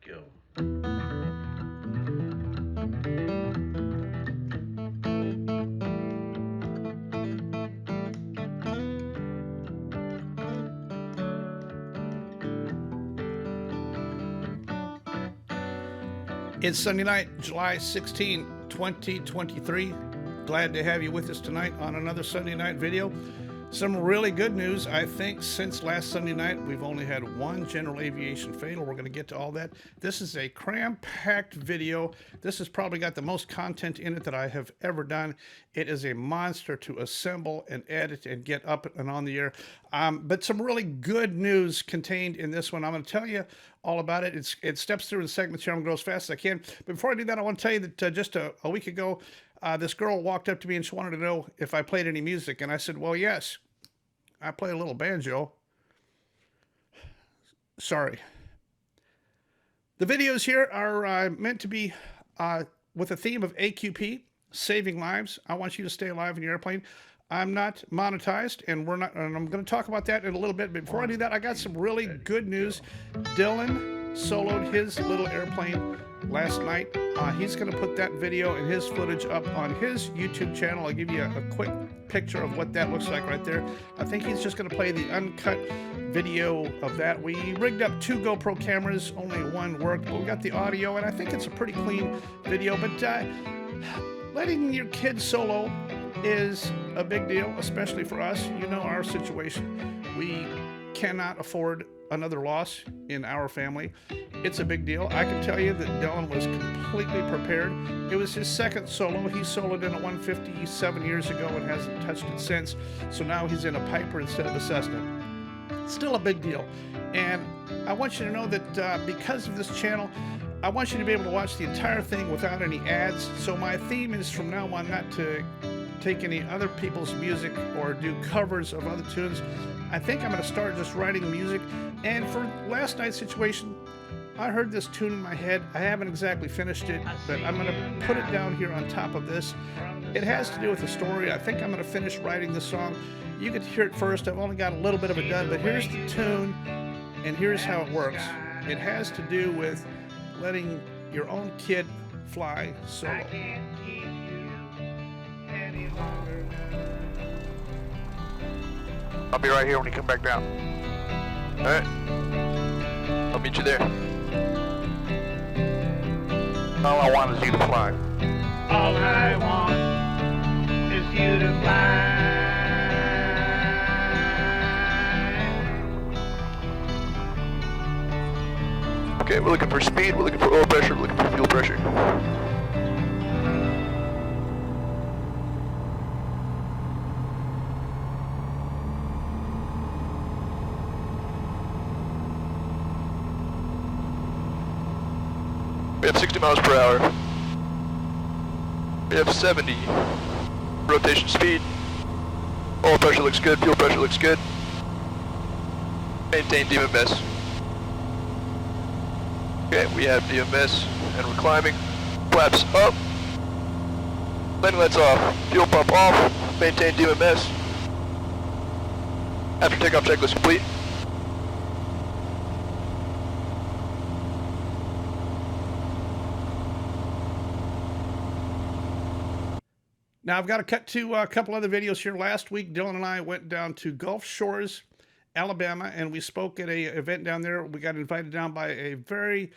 Go. It's Sunday night, July 16, 2023. Glad to have you with us tonight on another Sunday night video. Some really good news. I think since last Sunday night, we've only had one general aviation fatal. We're going to get to all that. This is a cram-packed video. This has probably got the most content in it that I have ever done. It is a monster to assemble and edit and get up and on the air. But some really good news contained in this one. I'm going to tell you all about it. It steps through the segments here. I'm going to go as fast as I can. But before I do that, I want to tell you that just a week ago, this girl walked up to me and she wanted to know if I played any music. And I said, well, yes, I play a little banjo. Sorry. The videos here are meant to be with a theme of AQP, saving lives. I want you to stay alive in your airplane. I'm not monetized, and I'm going to talk about that in a little bit. But before I do that, I got some really good news. Dylan soloed his little airplane last night. He's going to put that video and his footage up on his YouTube channel. I'll give you a quick picture of what that looks like right there. I think he's just going to play the uncut video of that. We rigged up 2 GoPro cameras, only one worked, but we got the audio, and I think it's a pretty clean video. But letting your kids solo is a big deal, especially for us. You know our situation. We cannot afford another loss in our family. It's a big deal. I can tell you that Dylan was completely prepared. It was his second solo. He soloed in a 150 7 years ago and hasn't touched it since. So now he's in a Piper instead of a Cessna. Still a big deal. And I want you to know that because of this channel, I want you to be able to watch the entire thing without any ads. So my theme is from now on not to take any other people's music or do covers of other tunes. I think I'm going to start just writing music. And for last night's situation, I heard this tune in my head. I haven't exactly finished it, but I'm going to put it down here on top of this. It has to do with the story. I think I'm going to finish writing the song. You get to hear it first. I've only got a little bit of it done, but here's the tune, and here's how it works. It has to do with letting your own kid fly solo. I'll be right here when you come back down. Alright? I'll meet you there. All I want is you to fly. All I want is you to fly. Okay, we're looking for speed, we're looking for oil pressure, we're looking for fuel pressure. We have 60 miles per hour. We have 70 rotation speed. Oil pressure looks good, fuel pressure looks good. Maintain DMS. Okay, we have DMS and we're climbing. Flaps up. Landing lights off. Fuel pump off. Maintain DMS. After takeoff checklist complete. Now, I've got to cut to a couple other videos here. Last week, Dylan and I went down to Gulf Shores, Alabama, and we spoke at an event down there. We got invited down by a very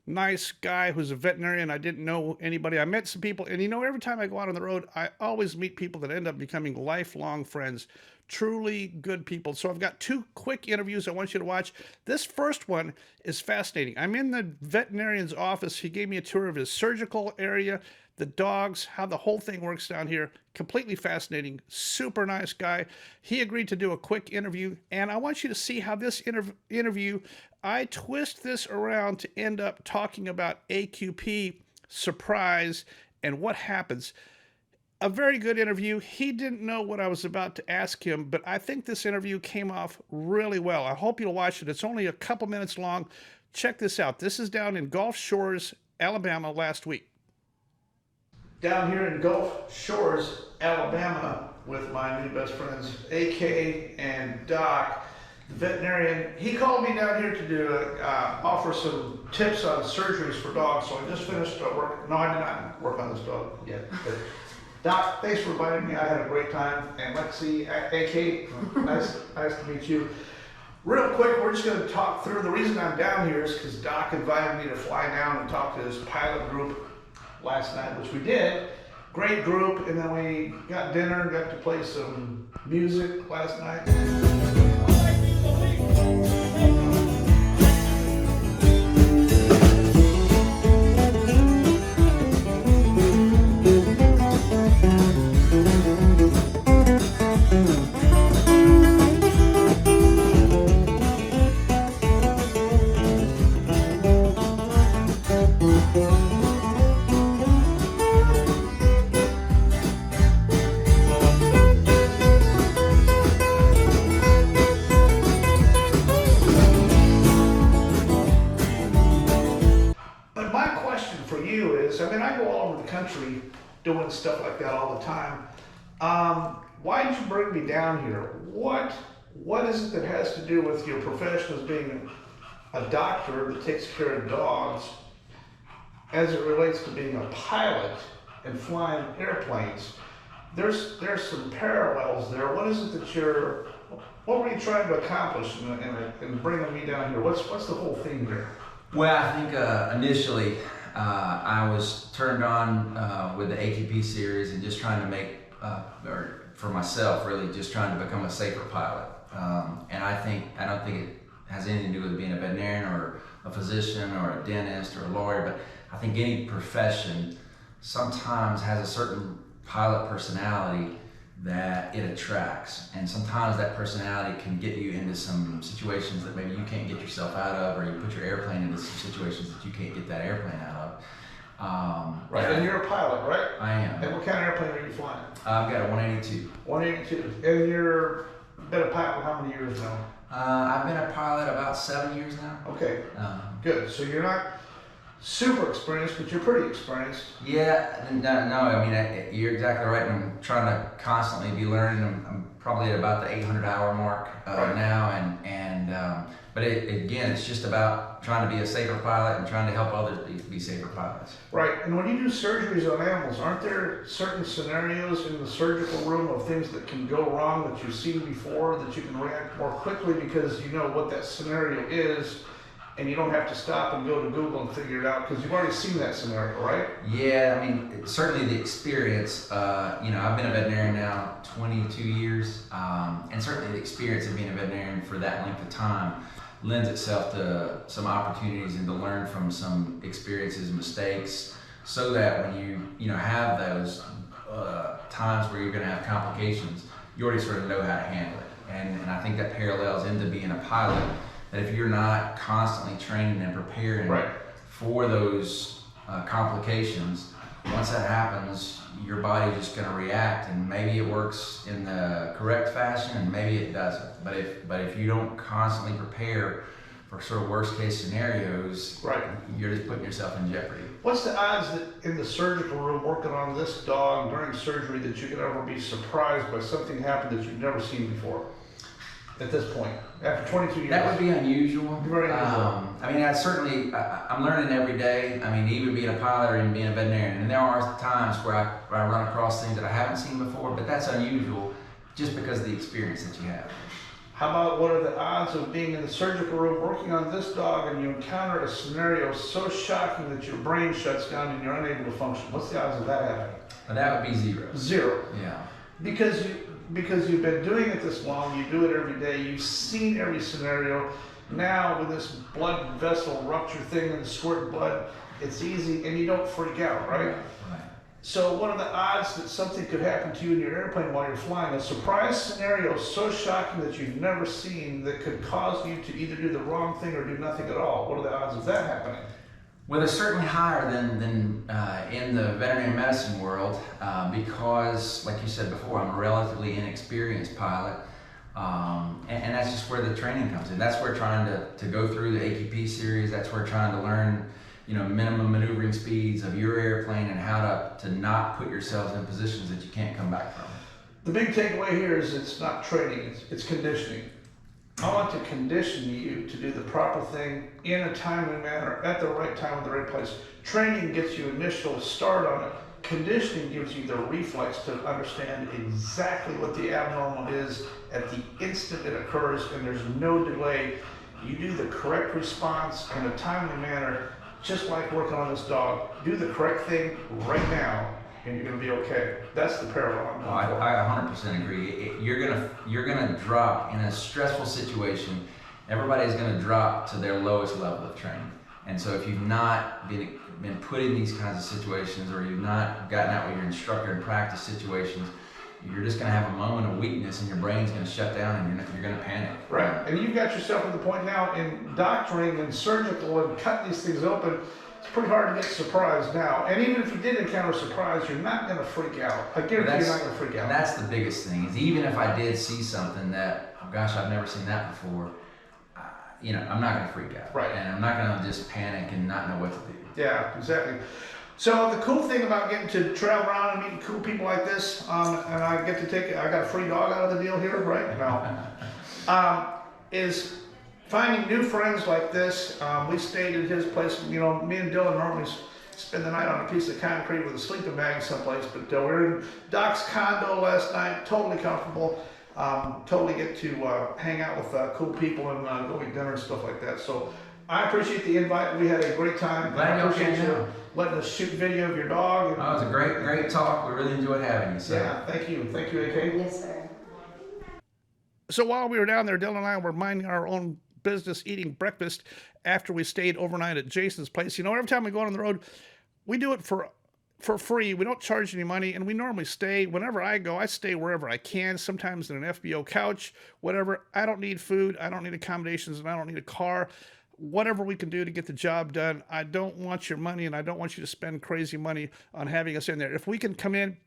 nice guy who's a veterinarian. I didn't know anybody. I met some people, and you know, every time I go out on the road, I always meet people that end up becoming lifelong friends. Truly good people. So I've got 2 quick interviews I want you to watch. This first one is fascinating. I'm in the veterinarian's office. He gave me a tour of his surgical area, the dogs, how the whole thing works down here. Completely fascinating. Super nice guy. He agreed to do a quick interview, and I want you to see how this interview, I twist this around to end up talking about AQP, surprise, and what happens. A very good interview. He didn't know what I was about to ask him, but I think this interview came off really well. I hope you'll watch it. It's only a couple minutes long. Check this out. This is down in Gulf Shores, Alabama last week. Down here in Gulf Shores, Alabama, with my new best friends, AK and Doc. the veterinarian. He called me down here to do offer some tips on surgeries for dogs. So I just finished work. No, I did not work on this dog yet. But Doc, thanks for inviting me. I had a great time. And Lexi, AK, nice to meet you. Real quick, we're just going to talk through. The reason I'm down here is because Doc invited me to fly down and talk to his pilot group last night, which we did. Great group, and then we got dinner and got to play some music last night. Country doing stuff like that all the time. Why did you bring me down here? What is it that has to do with your profession as being a doctor that takes care of dogs as it relates to being a pilot and flying airplanes? There's some parallels there. What is it that what were you trying to accomplish in bringing me down here? What's the whole thing here? Well, I think initially I was turned on with the AQP series and just trying to make, or for myself really, just trying to become a safer pilot. And I don't think it has anything to do with being a veterinarian or a physician or a dentist or a lawyer, but I think any profession sometimes has a certain pilot personality that it attracts, and sometimes that personality can get you into some situations that maybe you can't get yourself out of, or you put your airplane into some situations that you can't get that airplane out of. Right, and you're a pilot, right? I am. And what kind of airplane are you flying? I've got a 182. 182. And you're been a pilot how many years now? I've been a pilot about 7 years now. Okay, good. So you're not super experienced, but you're pretty experienced. Yeah, no, I mean, you're exactly right. I'm trying to constantly be learning. I'm probably at about the 800-hour mark right now, but again, it's just about trying to be a safer pilot and trying to help others be safer pilots. Right, and when you do surgeries on animals, aren't there certain scenarios in the surgical room of things that can go wrong that you've seen before, that you can react more quickly because you know what that scenario is, and you don't have to stop and go to Google and figure it out because you've already seen that scenario, right? Yeah, I mean, certainly the experience, I've been a veterinarian now 22 years, and certainly the experience of being a veterinarian for that length of time lends itself to some opportunities and to learn from some experiences and mistakes, so that when you have those times where you're going to have complications, you already sort of know how to handle it. And I think that parallels into being a pilot, that if you're not constantly training and preparing right for those complications, once that happens, your body's just going to react, and maybe it works in the correct fashion and maybe it doesn't. But if you don't constantly prepare for sort of worst case scenarios, right, you're just putting yourself in jeopardy. What's the odds that in the surgical room working on this dog during surgery that you could ever be surprised by something happen that you've never seen before? At this point, after 22 years? That would be unusual. Very unusual. I mean, I'm learning every day. I mean, even being a pilot or even being a veterinarian. And there are times where I run across things that I haven't seen before, but that's unusual just because of the experience that you have. How about what are the odds of being in the surgical room working on this dog and you encounter a scenario so shocking that your brain shuts down and you're unable to function? What's the odds of that happening? Well, that would be zero. Zero. Yeah. Because you've been doing it this long, you do it every day, you've seen every scenario. Now with this blood vessel rupture thing and the squirt blood, it's easy and you don't freak out, right? Right. So what are the odds that something could happen to you in your airplane while you're flying? A surprise scenario so shocking that you've never seen that could cause you to either do the wrong thing or do nothing at all. What are the odds of that happening? Well, they're certainly higher than in the veterinary medicine world because, like you said before, I'm a relatively inexperienced pilot, and that's just where the training comes in. That's where trying to go through the AQP series. That's where trying to learn, minimum maneuvering speeds of your airplane and how to not put yourselves in positions that you can't come back from. The big takeaway here is it's not training; it's conditioning. I want to condition you to do the proper thing in a timely manner, at the right time, at the right place. Training gets you initial start on it. Conditioning gives you the reflex to understand exactly what the abnormal is at the instant it occurs, and there's no delay. You do the correct response in a timely manner, just like working on this dog. Do the correct thing right now, and you're going to be okay. That's the parallel I'm going for. I 100% agree. You're gonna drop in a stressful situation. Everybody's gonna drop to their lowest level of training. And so if you've not been put in these kinds of situations, or you've not gotten out with your instructor in practice situations, you're just gonna have a moment of weakness, and your brain's gonna shut down, and you're gonna panic. Right, and you've got yourself at the point now in doctoring and surgical and cutting these things open. It's pretty hard to get surprised now. And even if you did encounter surprise, you're not going to freak out. I guarantee you're not going to freak out. That's the biggest thing, is even if I did see something that, oh gosh, I've never seen that before, I'm not going to freak out. Right. And I'm not going to just panic and not know what to do. Yeah, exactly. So the cool thing about getting to travel around and meeting cool people like this, and I get to I got a free dog out of the deal here, right? No. Is finding new friends like this. We stayed at his place. Me and Dylan normally spend the night on a piece of concrete with a sleeping bag someplace, but we were in Doc's condo last night, totally comfortable. Totally get to hang out with cool people and go eat dinner and stuff like that. So I appreciate the invite. We had a great time. Glad I appreciate you letting us shoot video of your dog. It was a great talk. We really enjoyed having you. So. Yeah, thank you, AK. Yes, sir. So while we were down there, Dylan and I were minding our own business, eating breakfast after we stayed overnight at Jason's place. Every time we go out on the road, we do it for free. We don't charge any money, and we normally stay. Whenever I go, I stay wherever I can, sometimes in an FBO couch, whatever. I don't need food, I don't need accommodations, and I don't need a car. Whatever we can do to get the job done. I don't want your money, and I don't want you to spend crazy money on having us in there. If we can come in,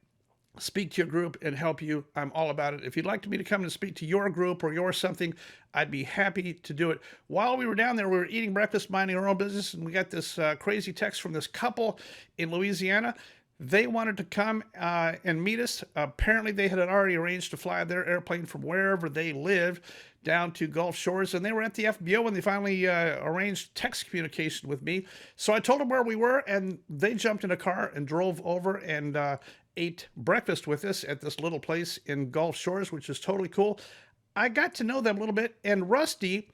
speak to your group and help you, I'm all about it. If you'd like me to come and speak to your group or your something, I'd be happy to do it. While we were down there, we were eating breakfast, minding our own business, and we got this crazy text from this couple in Louisiana. They wanted to come and meet us. Apparently, they had already arranged to fly their airplane from wherever they live down to Gulf Shores, and they were at the FBO when they finally arranged text communication with me. So I told them where we were, and they jumped in a car and drove over and ate breakfast with us at this little place in Gulf Shores, which is totally cool. I got to know them a little bit, and Rusty,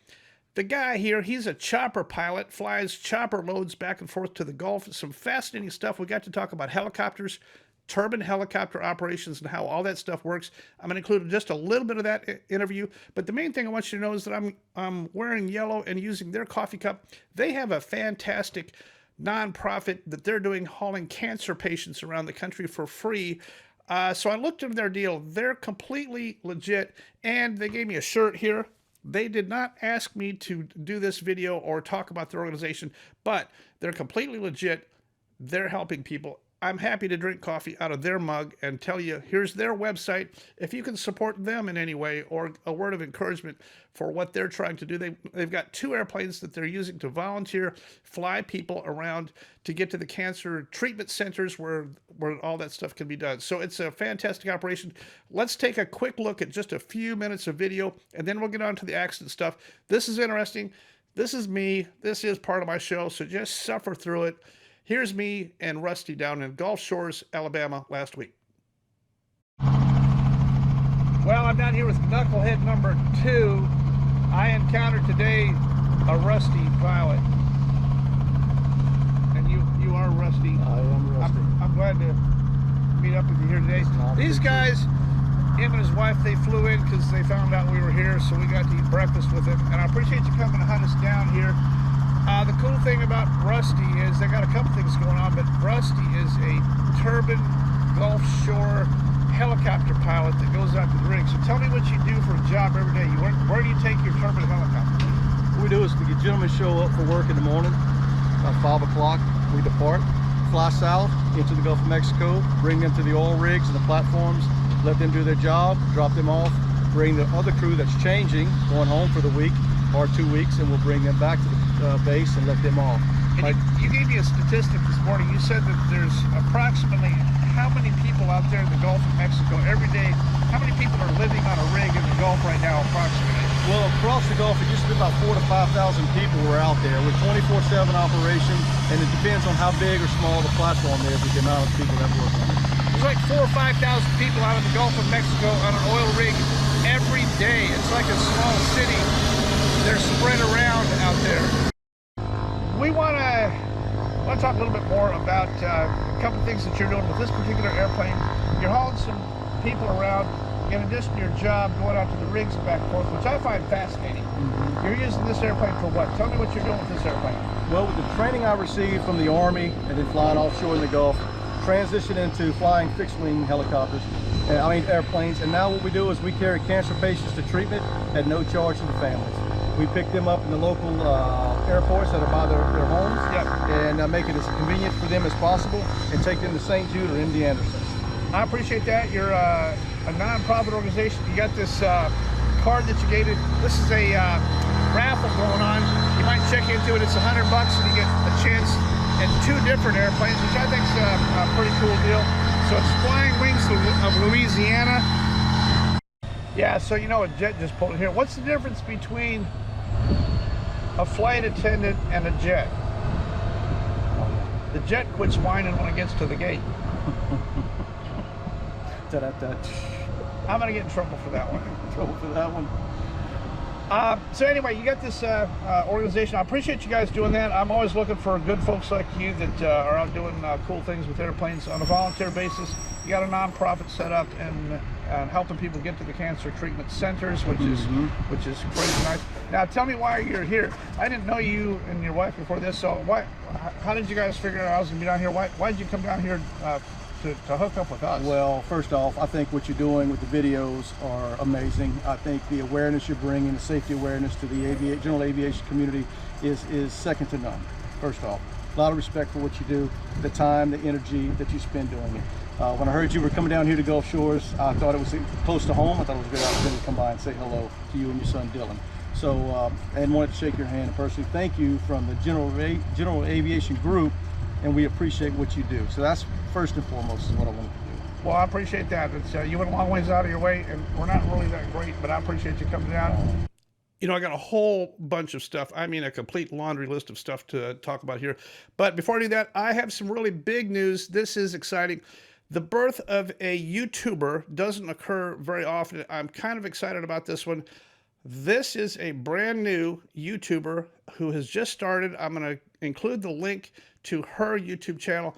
the guy here, he's a chopper pilot, flies chopper loads back and forth to the Gulf. Some fascinating stuff. We got to talk about helicopters, turbine helicopter operations, and how all that stuff works. I'm going to include just a little bit of that interview, but the main thing I want you to know is that I'm wearing yellow and using their coffee cup. They have a fantastic nonprofit that they're doing, hauling cancer patients around the country for free. So I looked into their deal. They're completely legit, and they gave me a shirt here. They did not ask me to do this video or talk about their organization, but they're completely legit. They're helping people. I'm happy to drink coffee out of their mug and tell you, here's their website. If you can support them in any way, or a word of encouragement for what they're trying to do, they've got 2 airplanes that they're using to volunteer, fly people around to get to the cancer treatment centers where all that stuff can be done. So it's a fantastic operation. Let's take a quick look at just a few minutes of video, and then we'll get on to the accident stuff. This is interesting. This is me. This is part of my show, so just suffer through it. Here's me and Rusty down in Gulf Shores, Alabama last week. Well, I'm down here with knucklehead number 2. I encountered today a Rusty pilot. And you are Rusty. I am Rusty. I'm glad to meet up with you here today. These guys, him and his wife, they flew in because they found out we were here, so we got to eat breakfast with them. And I appreciate you coming to hunt us down here. The cool thing about Rusty is they got a couple things going on, but Rusty is a turbine Gulf Shore helicopter pilot that goes out to the rig. So tell me what you do for a job every day. Where do you take your turbine helicopter? What we do is we get gentlemen show up for work in the morning. About 5 o'clock, we depart, fly south into the Gulf of Mexico, bring them to the oil rigs and the platforms, let them do their job, drop them off, bring the other crew that's changing, going home for the week or 2 weeks, and we'll bring them back to the base and let them off. And you gave me a statistic this morning. You said that there's approximately how many people out there in the Gulf of Mexico every day? How many people are living on a rig in the Gulf right now, approximately? Well, across the Gulf, it used to be about 4,000 to 5,000 people were out there with 24/7 operation, and it depends on how big or small the platform is with the amount of people that work on it. There's like 4,000 or 5,000 people out in the Gulf of Mexico on an oil rig every day. It's like a small city. They're spread around out there. We want to talk a little bit more about a couple things that you're doing with this particular airplane. You're hauling some people around in addition to your job, going out to the rigs and back and forth, which I find fascinating. You're using this airplane for what? Tell me what you're doing with this airplane. Well, with the training I received from the Army and then flying offshore in the Gulf, transitioned into flying fixed-wing helicopters, airplanes, and now what we do is we carry cancer patients to treatment at no charge to the families. We pick them up in the local airports that are by their homes, and make it as convenient for them as possible, and take them to St. Jude or MD Anderson. I appreciate that. You're a non-profit organization. You got this card that you gave it. This is a raffle going on. You might check into it. It's $100 and you get a chance in 2 different airplanes, which I think is a pretty cool deal. So it's Flying Wings of Louisiana. Yeah, so you know a jet just pulled in here. What's the difference between a flight attendant and a jet? The jet quits whining when it gets to the gate. I'm gonna get in trouble for that one. So anyway, you got this organization. I appreciate you guys doing that. I'm always looking for good folks like you that are out doing cool things with airplanes on a volunteer basis. You got a non-profit set up and helping people get to the cancer treatment centers, which is pretty nice. Now, tell me why you're here. I didn't know you and your wife before this, so how did you guys figure out I was gonna be down here? Why did you come down here to hook up with us? Well, first off, I think what you're doing with the videos are amazing. I think the awareness you're bringing, the safety awareness to the general aviation community is second to none. First off, a lot of respect for what you do, the time, the energy that you spend doing it. When I heard you were coming down here to Gulf Shores, I thought it was close to home. I thought it was a good opportunity to come by and say hello to you and your son Dylan. So, and wanted to shake your hand and personally thank you from the General Aviation Group, and we appreciate what you do. So that's first and foremost is what I wanted to do. Well, I appreciate that. It's, you went a long ways out of your way, and we're not really that great, but I appreciate you coming down. You know, I got a whole bunch of stuff. I mean, a complete laundry list of stuff to talk about here. But before I do that, I have some really big news. This is exciting. The birth of a YouTuber doesn't occur very often. I'm kind of excited about this one. This is a brand new YouTuber who has just started. I'm going to include the link to her YouTube channel.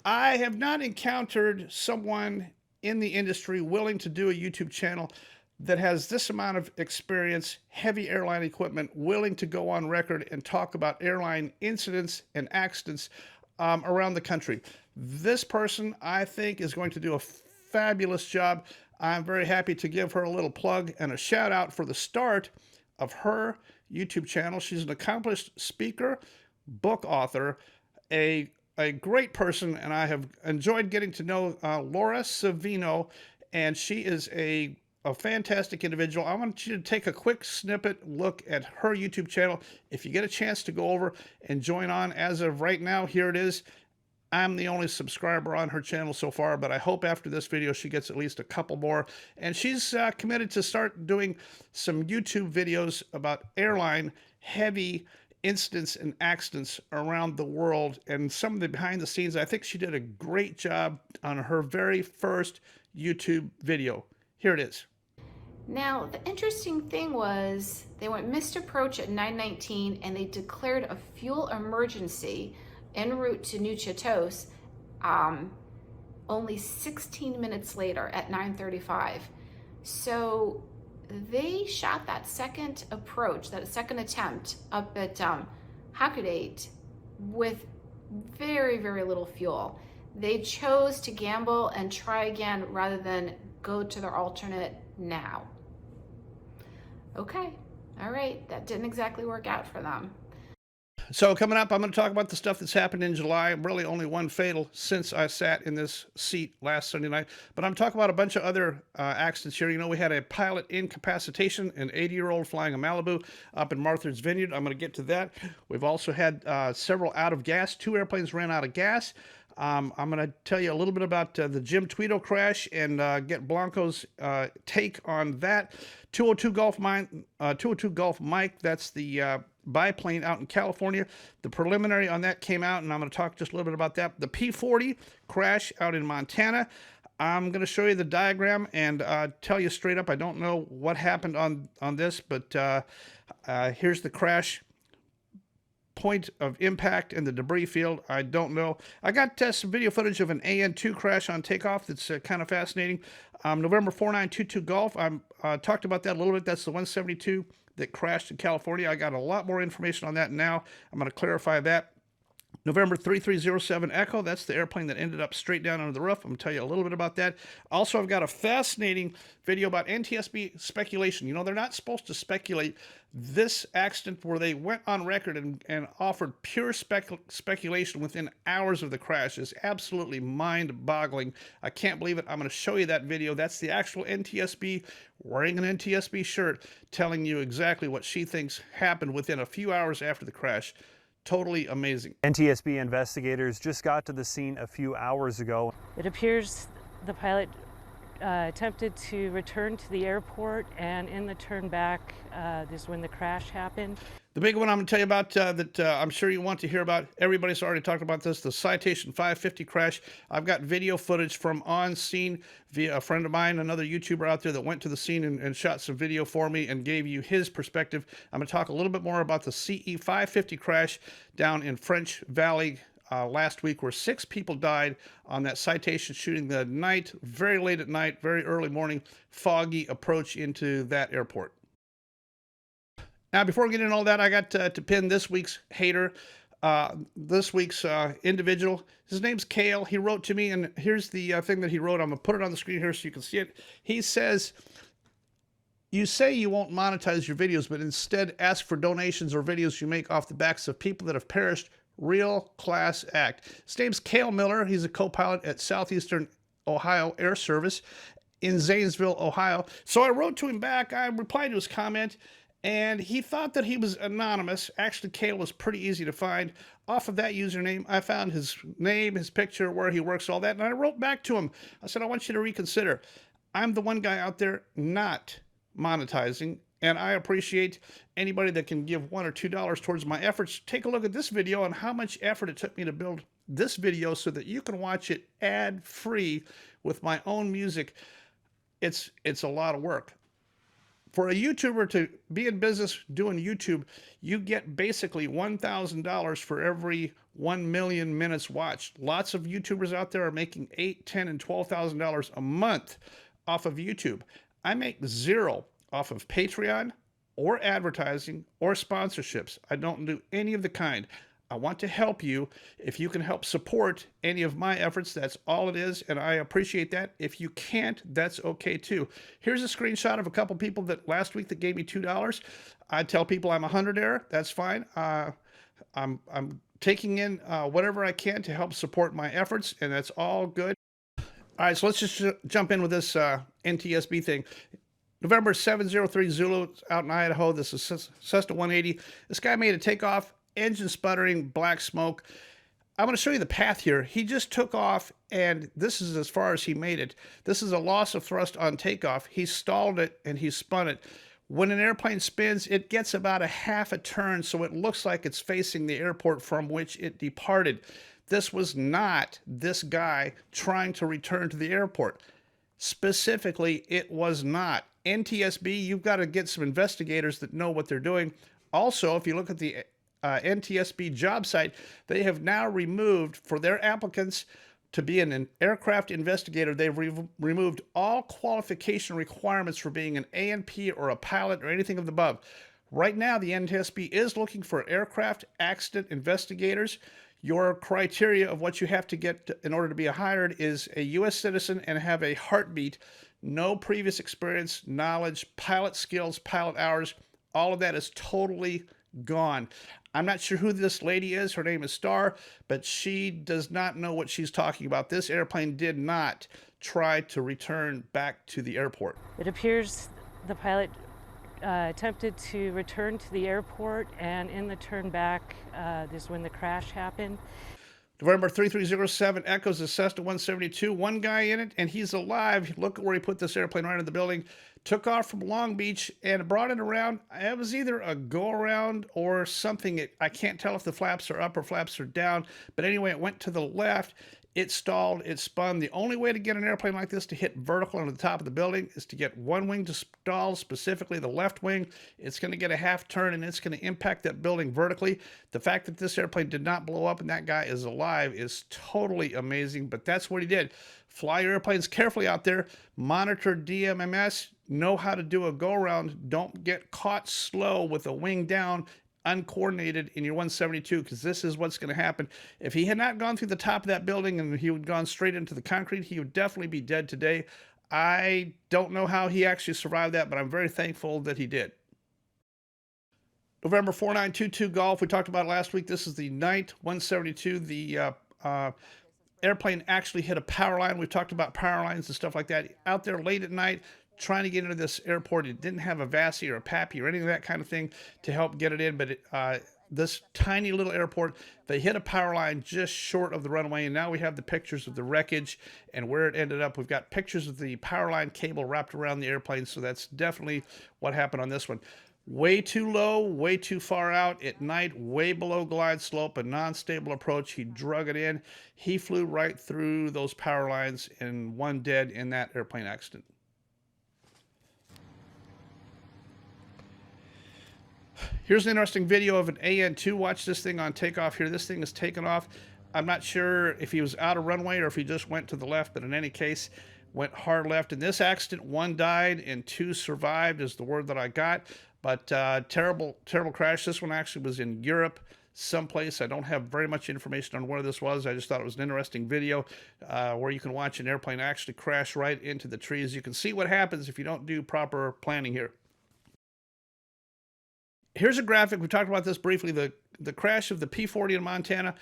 I have not encountered someone in the industry willing to do a YouTube channel that has this amount of experience, heavy airline equipment, willing to go on record and talk about airline incidents and accidents around the country. This person, I think, is going to do a fabulous job. I'm very happy to give her a little plug and a shout out for the start of her YouTube channel. She's an accomplished speaker, book author, a great person, and I have enjoyed getting to know Laura Savino, and she is a fantastic individual. I want you to take a quick snippet look at her YouTube channel. If you get a chance to go over and join on, as of right now, here it is. I'm the only subscriber on her channel so far, but I hope after this video she gets at least a couple more. And she's committed to start doing some YouTube videos about airline heavy incidents and accidents around the world and some of the behind the scenes. I think she did a great job on her very first YouTube video. Here it is. Now, the interesting thing was they went missed approach at 9:19 and they declared a fuel emergency en route to New Chateaus only 16 minutes later at 9:35. So they shot that second approach, that second attempt up at Hakodate with very, very little fuel. They chose to gamble and try again rather than go to their alternate now. Okay, all right, that didn't exactly work out for them. So coming up, I'm going to talk about the stuff that's happened in July. Really only one fatal since I sat in this seat last Sunday night. But I'm talking about a bunch of other accidents here. You know, we had a pilot incapacitation, an 80-year-old flying a Malibu up in Martha's Vineyard. I'm going to get to that. We've also had several out of gas. 2 airplanes ran out of gas. I'm going to tell you a little bit about the Jim Tweedo crash and get Blanco's take on that. 202 Gulf Mike, that's the biplane out in California. The preliminary on that came out, and I'm going to talk just a little bit about that. The P-40 crash out in Montana. I'm going to show you the diagram and tell you straight up, I don't know what happened on this, but here's the crash point of impact and the debris field. I don't know. I got some video footage of an AN-2 crash on takeoff that's kind of fascinating. November 4922 Gulf. I talked about that a little bit. That's the 172 that crashed in California. I got a lot more information on that now. I'm going to clarify that. November 3307 Echo, that's the airplane that ended up straight down under the roof. I'm going to tell you a little bit about that. Also, I've got a fascinating video about NTSB speculation. You know, they're not supposed to speculate this accident where they went on record and offered pure speculation within hours of the crash is absolutely mind-boggling. I can't believe it. I'm going to show you that video. That's the actual NTSB wearing an NTSB shirt telling you exactly what she thinks happened within a few hours after the crash. Totally amazing. NTSB investigators just got to the scene a few hours ago. It appears the pilot attempted to return to the airport, and in the turn back is when the crash happened. The big one I'm going to tell you about that I'm sure you want to hear about, everybody's already talked about this, the Citation 550 crash. I've got video footage from on scene via a friend of mine, another YouTuber out there that went to the scene and shot some video for me and gave you his perspective. I'm going to talk a little bit more about the CE 550 crash down in French Valley last week, where 6 people died on that Citation shooting the night, very late at night, very early morning, foggy approach into that airport. Now, before we get into all that, I got to pin this week's hater, this week's individual. His name's Kale. He wrote to me, and here's the thing that he wrote. I'm going to put it on the screen here so you can see it. He says, "You say you won't monetize your videos, but instead ask for donations or videos you make off the backs of people that have perished. Real class act." His name's Kale Miller. He's a co-pilot at Southeastern Ohio Air Service in Zanesville, Ohio. So I wrote to him back. I replied to his comment, and he thought that he was anonymous. Actually, Kale was pretty easy to find. Off of that username, I found his name, his picture, where he works, all that, and I wrote back to him. I said, I want you to reconsider. I'm the one guy out there not monetizing, and I appreciate anybody that can give $1 or $2 towards my efforts. Take a look at this video and how much effort it took me to build this video so that you can watch it ad-free with my own music. It's a lot of work. For a YouTuber to be in business doing YouTube, you get basically $1,000 for every 1 million minutes watched. Lots of YouTubers out there are making $8,000, $10,000, and $12,000 a month off of YouTube. I make zero off of Patreon or advertising or sponsorships. I don't do any of the kind. I want to help you. If you can help support any of my efforts, that's all it is, and I appreciate that. If you can't, that's okay too. Here's a screenshot of a couple people that last week that gave me $2. I tell people I'm 100 error. That's fine. I'm taking in whatever I can to help support my efforts, and that's all good. All right, so let's just jump in with this NTSB thing. November 703 Zulu out in Idaho. This is Cessna 180. This guy made a takeoff, engine sputtering, black smoke. I'm going to show you the path here. He just took off, and this is as far as he made it. This is a loss of thrust on takeoff. He stalled it, and he spun it. When an airplane spins, it gets about a half a turn, so it looks like it's facing the airport from which it departed. This was not this guy trying to return to the airport. Specifically, it was not. NTSB, you've got to get some investigators that know what they're doing. Also, if you look at the NTSB job site, they have now removed, for their applicants to be an aircraft investigator, they've removed all qualification requirements for being an A&P or a pilot or anything of the above. Right now, the NTSB is looking for aircraft accident investigators. Your criteria of what you have to get in order to be hired is a U.S. citizen and have a heartbeat, no previous experience, knowledge, pilot skills, pilot hours. All of that is totally gone. I'm not sure who this lady is. Her name is Star, but she does not know what she's talking about. This airplane did not try to return back to the airport. It appears the pilot attempted to return to the airport, and in the turn back is when the crash happened. November 3307 Echoes a Cessna 172. One guy in it, and he's alive. Look at where he put this airplane right in the building. Took off from Long Beach and brought it around. It was either a go-around or something. I can't tell if the flaps are up or flaps are down. But anyway, it went to the left. It stalled. It spun. The only way to get an airplane like this to hit vertical onto the top of the building is to get one wing to stall, specifically the left wing. It's going to get a half turn, and it's going to impact that building vertically. The fact that this airplane did not blow up and that guy is alive is totally amazing, but that's what he did. Fly your airplanes carefully out there. Monitor DMMS. Know how to do a go-around. Don't get caught slow with a wing down, uncoordinated in your 172, because this is what's going to happen. If he had not gone through the top of that building and he had gone straight into the concrete, he would definitely be dead today. I don't know how he actually survived that, but I'm very thankful that he did. November 4922 Golf, we talked about it last week. This is the night 172. The airplane actually hit a power line. We've talked about power lines and stuff like that. Out there late at night, trying to get into this airport. It didn't have a VASI or a PAPI or any of that kind of thing to help get it in, but this tiny little airport, they hit a power line just short of the runway, and now we have the pictures of the wreckage and where it ended up. We've got pictures of the power line cable wrapped around the airplane, so that's definitely what happened on this one. Way too low, way too far out at night, way below glide slope, a non-stable approach. He drug it in. He flew right through those power lines, and one dead in that airplane accident. Here's an interesting video of an AN2. Watch this thing on takeoff here. This thing is taken off. I'm not sure if he was out of runway or if he just went to the left, but in any case, went hard left. In this accident, one died and two survived is the word that I got. But terrible, terrible crash. This one actually was in Europe someplace. I don't have very much information on where this was. I just thought it was an interesting video where you can watch an airplane actually crash right into the trees. You can see what happens if you don't do proper planning here. Here's a graphic. We talked about this briefly. The crash of the P-40 in Montana.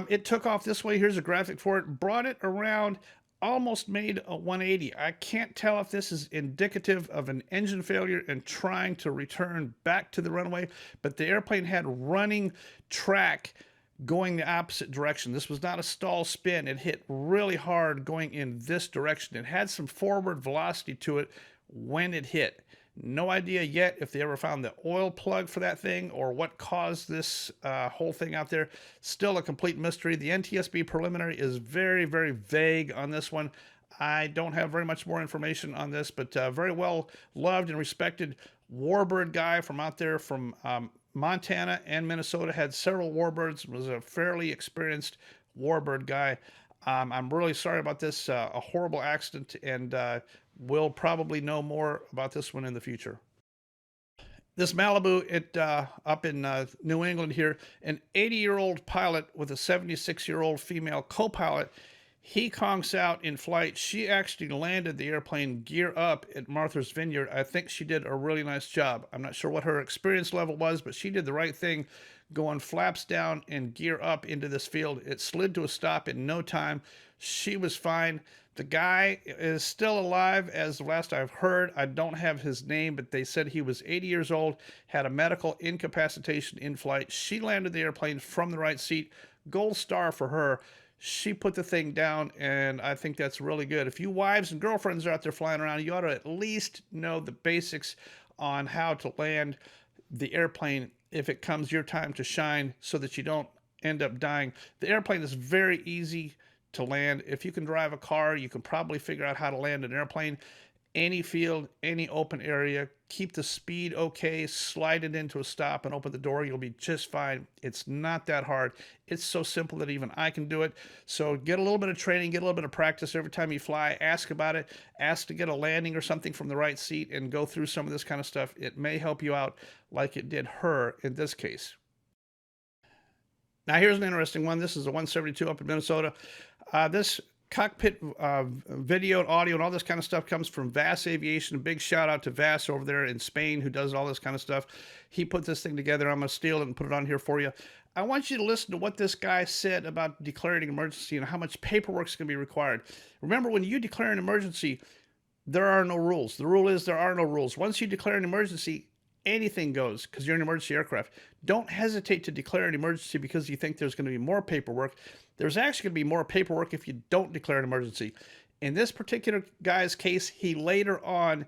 It took off this way. Here's a graphic for it. Brought it around, almost made a 180. I can't tell if this is indicative of an engine failure and trying to return back to the runway, but the airplane had running track going the opposite direction. This was not a stall spin. It hit really hard going in this direction. It had some forward velocity to it when it hit. No idea yet if they ever found the oil plug for that thing or what caused this whole thing out there. Still a complete mystery. The NTSB preliminary is very, very vague on this one. I don't have very much more information on this, but very well loved and respected warbird guy from out there from Montana and Minnesota. Had several warbirds, was a fairly experienced warbird guy. I'm really sorry about this, a horrible accident, and we'll probably know more about this one in the future. This Malibu, up in New England here, an 80-year-old pilot with a 76-year-old female co-pilot, he conks out in flight. She actually landed the airplane gear up at Martha's Vineyard. I think she did a really nice job. I'm not sure what her experience level was, but she did the right thing, going flaps down and gear up into this field. It slid to a stop in no time. She was fine. The guy is still alive, as the last I've heard. I don't have his name, but they said he was 80 years old, had a medical incapacitation in flight. She landed the airplane from the right seat. Gold star for her. She put the thing down, and I think that's really good. If you wives and girlfriends are out there flying around, you ought to at least know the basics on how to land the airplane if it comes your time to shine, so that you don't end up dying. The airplane is very easy to land. If you can drive a car, you can probably figure out how to land an airplane. Any field, any open area, keep the speed okay, slide it into a stop and open the door. You'll be just fine. It's not that hard. It's so simple that even I can do it. So get a little bit of training, get a little bit of practice every time you fly. Ask about it. Ask to get a landing or something from the right seat and go through some of this kind of stuff. It may help you out like it did her in this case. Now here's an interesting one. This is a 172 up in Minnesota. This cockpit video and audio and all this kind of stuff comes from VAS Aviation. A big shout out to VAS over there in Spain, who does all this kind of stuff. He put this thing together. I'm going to steal it and put it on here for you. I want you to listen to what this guy said about declaring an emergency and how much paperwork is going to be required. Remember, when you declare an emergency, there are no rules. The rule is there are no rules. Once you declare an emergency, anything goes because you're an emergency aircraft. Don't hesitate to declare an emergency because you think there's going to be more paperwork. There's actually going to be more paperwork if you don't declare an emergency. In this particular guy's case, he later on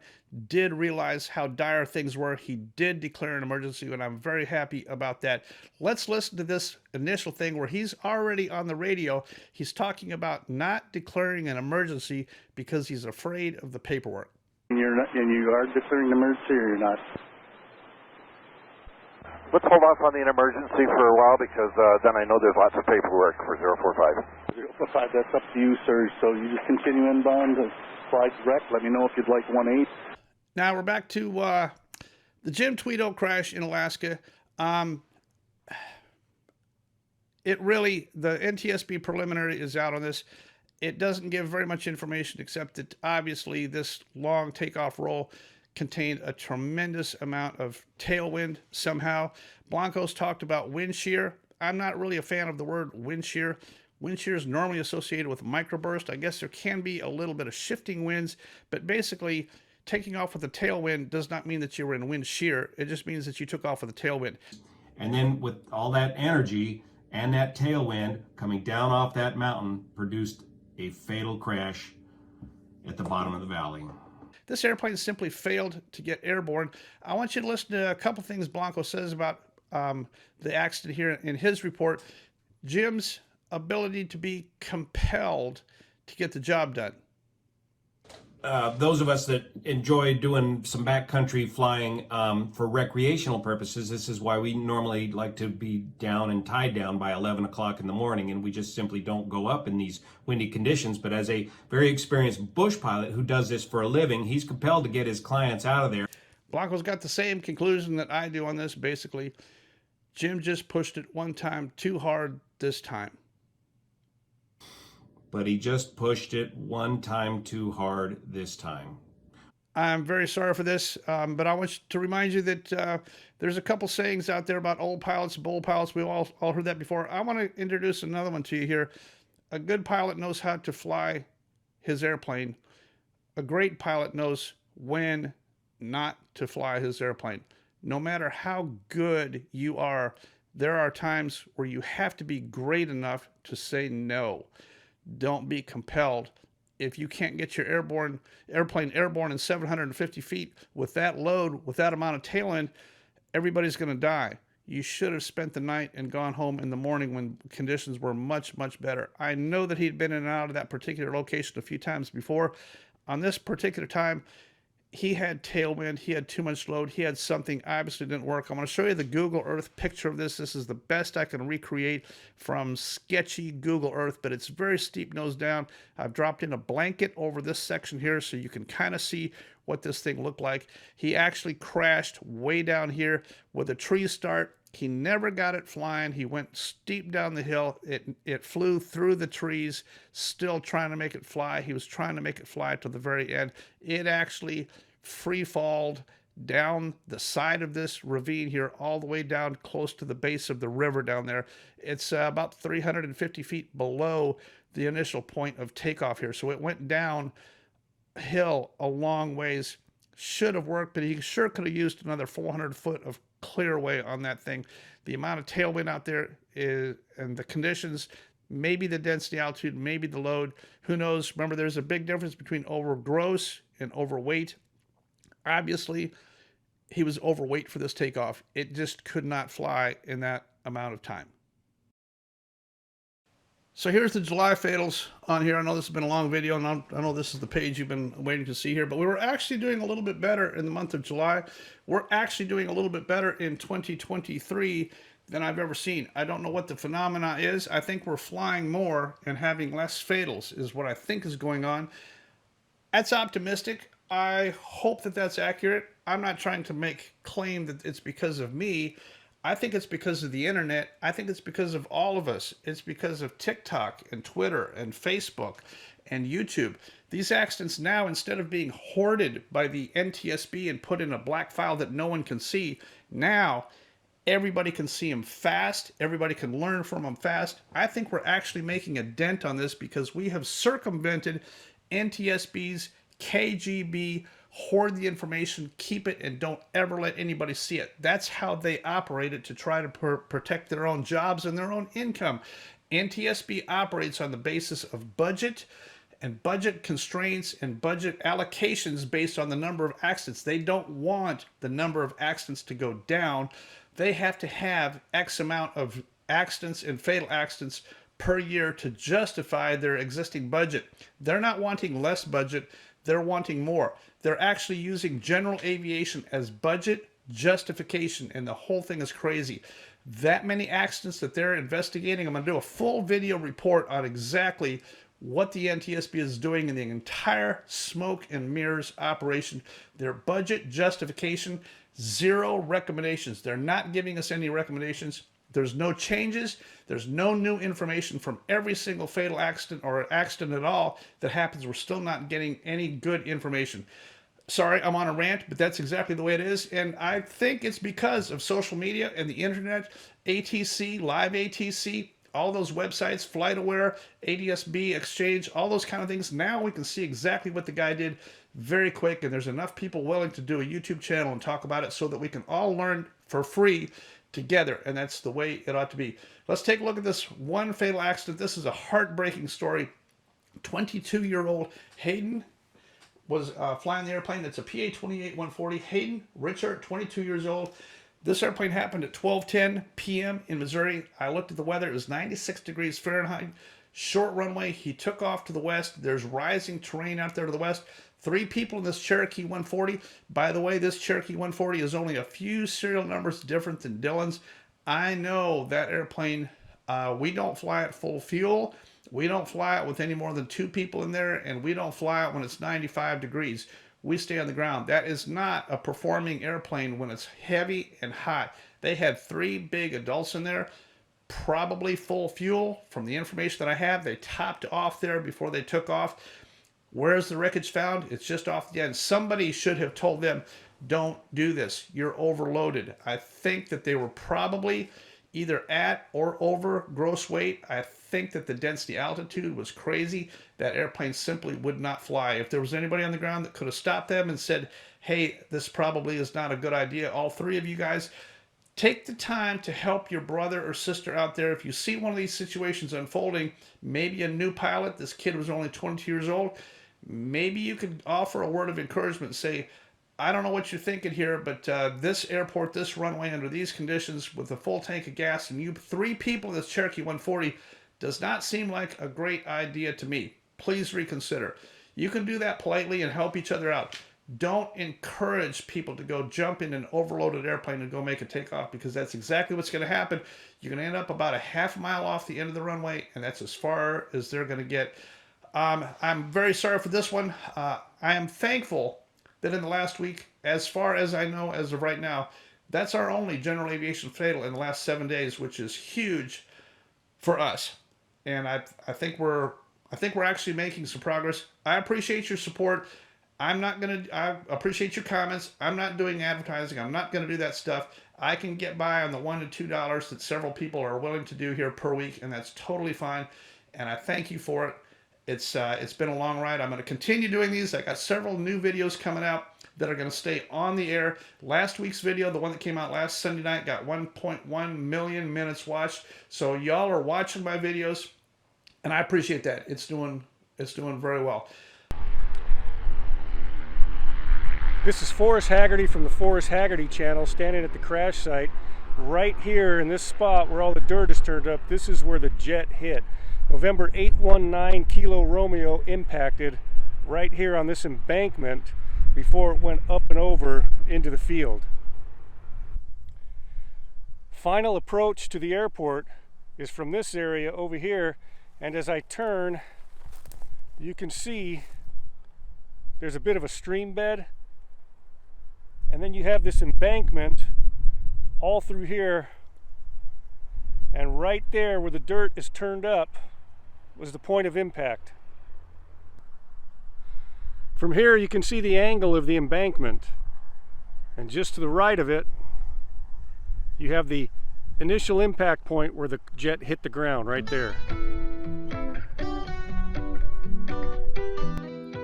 did realize how dire things were. He did declare an emergency, and I'm very happy about that. Let's listen to this initial thing where he's already on the radio. He's talking about not declaring an emergency because he's afraid of the paperwork. You're not, and you are declaring an emergency, or you're not? Let's hold off on the emergency for a while because then I know there's lots of paperwork for 045. 045, that's up to you, sir. So you just continue inbound to fly direct. Let me know if you'd like 1-8. Now we're back to the Jim Tweedo crash in Alaska. It really, the NTSB preliminary is out on this. It doesn't give very much information except that obviously this long takeoff roll contained a tremendous amount of tailwind somehow. Blanco's talked about wind shear. I'm not really a fan of the word wind shear. Wind shear is normally associated with microburst. I guess there can be a little bit of shifting winds, but basically taking off with a tailwind does not mean that you were in wind shear. It just means that you took off with a tailwind. And then with all that energy and that tailwind coming down off that mountain produced a fatal crash at the bottom of the valley. This airplane simply failed to get airborne. I want you to listen to a couple things Blanco says about the accident here in his report. Jim's ability to be compelled to get the job done. Those of us that enjoy doing some backcountry flying for recreational purposes, this is why we normally like to be down and tied down by 11 o'clock in the morning, and we just simply don't go up in these windy conditions. But as a very experienced bush pilot who does this for a living, he's compelled to get his clients out of there. Blanco's got the same conclusion that I do on this, basically. Jim just pushed it one time too hard this time. But he just pushed it one time too hard this time. I'm very sorry for this, but I want to remind you that there's a couple sayings out there about old pilots, bold pilots. We've all heard that before. I want to introduce another one to you here. A good pilot knows how to fly his airplane. A great pilot knows when not to fly his airplane. No matter how good you are, there are times where you have to be great enough to say no. Don't be compelled. If you can't get your airplane airborne in 750 feet with that load, with that amount of tail end, everybody's going to die. You should have spent the night and gone home in the morning when conditions were much, much better. I know that he'd been in and out of that particular location a few times before. On this particular time, he had tailwind, he had too much load, he had something obviously didn't work. I'm going to show you the Google Earth picture of this. This is the best I can recreate from sketchy Google Earth, but it's very steep nose down. I've dropped in a blanket over this section here so you can kind of see what this thing looked like. He actually crashed way down here with a tree start. He never got it flying. He went steep down the hill. It flew through the trees, still trying to make it fly. He was trying to make it fly to the very end. It actually free-falled down the side of this ravine here, all the way down close to the base of the river down there. It's about 350 feet below the initial point of takeoff here. So it went down hill a long ways. Should have worked, but he sure could have used another 400 foot of clearway on that thing. The amount of tailwind out there is, and the conditions, maybe the density, altitude, maybe the load, who knows. Remember, there's a big difference between overgross and overweight. Obviously, he was overweight for this takeoff. It just could not fly in that amount of time. So here's the July fatals on here. I know this has been a long video, and I know this is the page you've been waiting to see here, but we were actually doing a little bit better in the month of July. We're actually doing a little bit better in 2023 than I've ever seen. I don't know what the phenomena is. I think we're flying more and having less fatals is what I think is going on. That's optimistic. I hope that that's accurate. I'm not trying to make claim that it's because of me. I think it's because of the internet. I think it's because of all of us. It's because of TikTok and Twitter and Facebook and YouTube. These accidents now, instead of being hoarded by the NTSB and put in a black file that no one can see, now everybody can see them fast. Everybody can learn from them fast. I think we're actually making a dent on this because we have circumvented NTSB's KGB hoard the information, keep it, and don't ever let anybody see it. That's how they operate it, to try to protect their own jobs and their own income. NTSB operates on the basis of budget and budget constraints and budget allocations based on the number of accidents. They don't want the number of accidents to go down. They have to have X amount of accidents and fatal accidents per year to justify their existing budget. They're not wanting less budget, they're wanting more. They're actually using general aviation as budget justification, and the whole thing is crazy. That many accidents that they're investigating, I'm going to do a full video report on exactly what the NTSB is doing in the entire smoke and mirrors operation. Their budget justification, 0 recommendations. They're not giving us any recommendations. There's no changes. There's no new information from every single fatal accident or accident at all that happens. We're still not getting any good information. Sorry, I'm on a rant, but that's exactly the way it is. And I think it's because of social media and the internet, ATC, Live ATC, all those websites, FlightAware, ADSB, Exchange, all those kind of things. Now we can see exactly what the guy did very quick, and there's enough people willing to do a YouTube channel and talk about it so that we can all learn for free together, and that's the way it ought to be. Let's take a look at this one fatal accident. This is a heartbreaking story. 22-year-old Hayden was flying the airplane. It's a PA-28-140. Hayden Richard, 22 years old. This airplane happened at 12:10 p.m. in Missouri. I looked at the weather. It was 96 degrees Fahrenheit. Short runway. He took off to the west. There's rising terrain out there to the west. 3 people in this Cherokee 140. By the way, this Cherokee 140 is only a few serial numbers different than Dylan's. I know that airplane, we don't fly it full fuel. We don't fly it with any more than 2 people in there, and we don't fly it when it's 95 degrees. We stay on the ground. That is not a performing airplane when it's heavy and hot. They had 3 big adults in there, probably full fuel. From the information that I have, they topped off there before they took off. Where's the wreckage found? It's just off the end. Somebody should have told them, don't do this. You're overloaded. I think that they were probably either at or over gross weight. I think that the density altitude was crazy. That airplane simply would not fly. If there was anybody on the ground that could have stopped them and said, hey, this probably is not a good idea, all 3 of you guys, take the time to help your brother or sister out there. If you see one of these situations unfolding, maybe a new pilot, this kid was only 22 years old, maybe you could offer a word of encouragement, say, I don't know what you're thinking here, but this airport, this runway, under these conditions, with a full tank of gas, and you 3 people in this Cherokee 140, does not seem like a great idea to me. Please reconsider. You can do that politely and help each other out. Don't encourage people to go jump in an overloaded airplane and go make a takeoff, because that's exactly what's going to happen. You're going to end up about a half mile off the end of the runway, and that's as far as they're going to get. I'm very sorry for this one. I am thankful that in the last week, as far as I know as of right now, that's our only general aviation fatal in the last 7 days, which is huge for us. And I think we're actually making some progress. I appreciate your support. I appreciate your comments. I'm not doing advertising. I'm not going to do that stuff. I can get by on the $1 to $2 that several people are willing to do here per week, and that's totally fine. And I thank you for it. It's been a long ride. I'm going to continue doing these. I got several new videos coming out that are going to stay on the air. Last week's video, the one that came out last Sunday night, got 1.1 million minutes watched. So y'all are watching my videos, and I appreciate that. It's doing very well. This is Forrest Haggerty from the Forrest Haggerty channel, standing at the crash site. Right here in this spot where all the dirt is turned up, this is where the jet hit. November 819 Kilo Romeo impacted right here on this embankment before it went up and over into the field. Final approach to the airport is from this area over here, and as I turn, you can see there's a bit of a stream bed, and then you have this embankment all through here, and right there where the dirt is turned up was the point of impact. From here you can see the angle of the embankment, and just to the right of it you have the initial impact point where the jet hit the ground right there.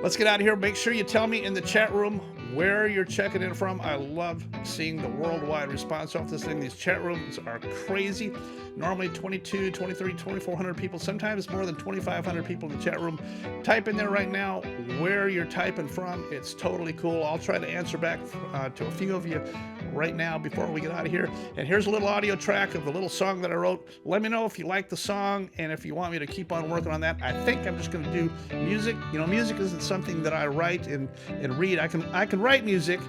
Let's get out of here. Make sure you tell me in the chat room where you're checking in from. I love seeing the worldwide response off this thing. These chat rooms are crazy. Normally 22, 23, 2,400 people, sometimes more than 2,500 people in the chat room. Type in there right now where you're typing from. It's totally cool. I'll try to answer back to a few of you right now before we get out of here. And here's a little audio track of the little song that I wrote. Let me know if you like the song and if you want me to keep on working on that. I think I'm just going to do music. You know, music isn't something that I write and read. I can write music.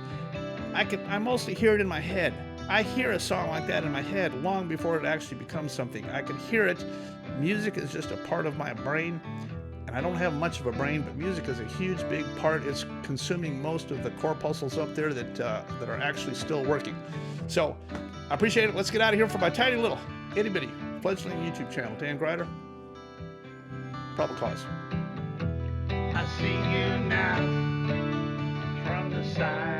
I mostly hear it in my head. I hear a song like that in my head long before it actually becomes something. I can hear it. Music is just a part of my brain. And I don't have much of a brain, but music is a huge, big part. It's consuming most of the corpuscles up there that are actually still working. So I appreciate it. Let's get out of here for my tiny little itty-bitty fledgling YouTube channel. Dan Greider, Probable Cause. I see you now from the side.